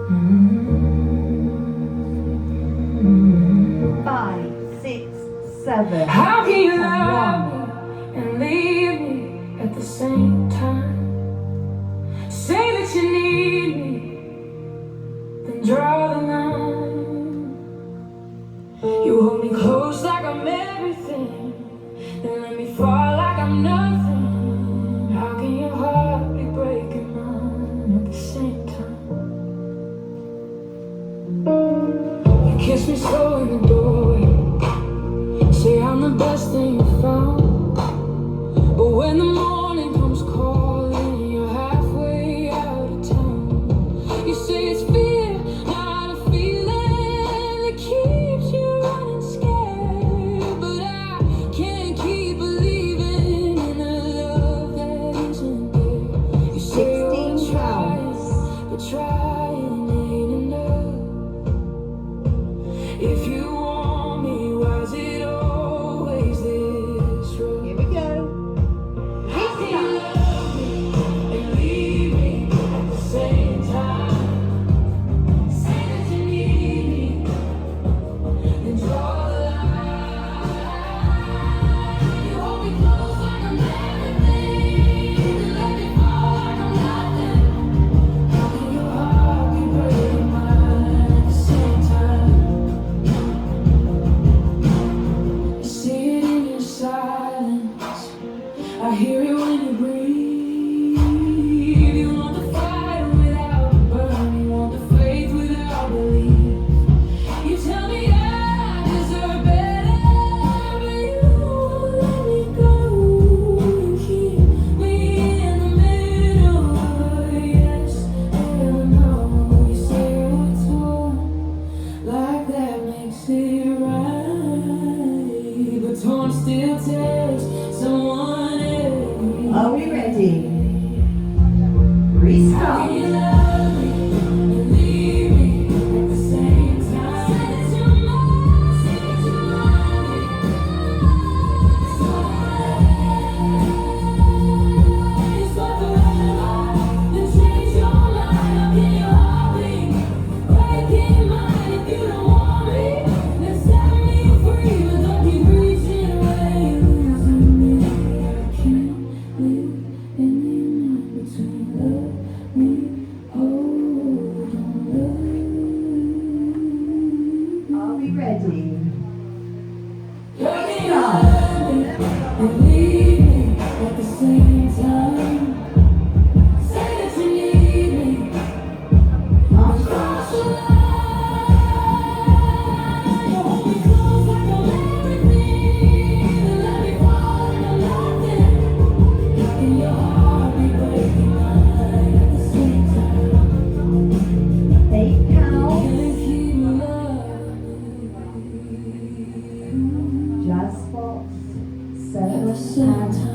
5, 6, 7. How can you love me and leave me at the same time? Say that you need me, then draw the line. You hold me close like I'm everything, then let me fall like I'm nothing. How can your heart be breaking mine at the same time? You kiss me slow in the doorway, say I'm the best thing you found. But when the morning comes calling, you're halfway out of town. You say it's fear, not a feeling that keeps you running scared. But I can't keep believing in a love that isn't there. You say you're trying, but trying ain't enough. If you want me, why is it always this rough? Here we go. How can you love me and leave me at the same time? Say that you need me, then draw the line. You hold me close like I'm everything, then let me fall like I'm nothing. How can your heart be breaking mine at the same time? I see it in your silence, I hear it when you breathe. You want the fire without the burn, you want the faith without belief. You tell me I deserve better, but you won't let me go. You keep me in the middle, yes and no. You say we're torn, like that makes it right, but torn still tells someone every. Are we ready? How Restart. can you love me and leave me at the same time? Say that you're mine, say that you're mine. It's like the weather, then change your mind. How can your heart beat? Breaking mine if you don't want me. Then set me free, but don't keep reaching away, losing me. I can't live in between love me, hold on, love. Are we ready? How can you love me and leave me at the same time? Say that you need me, I'm cross the line. You hold me close like I'm everything, then let me fall like I'm nothing. How can your heart be breaking mine at the same time? 8 count. Can't keep loving Jazz box. at the 7 same and time.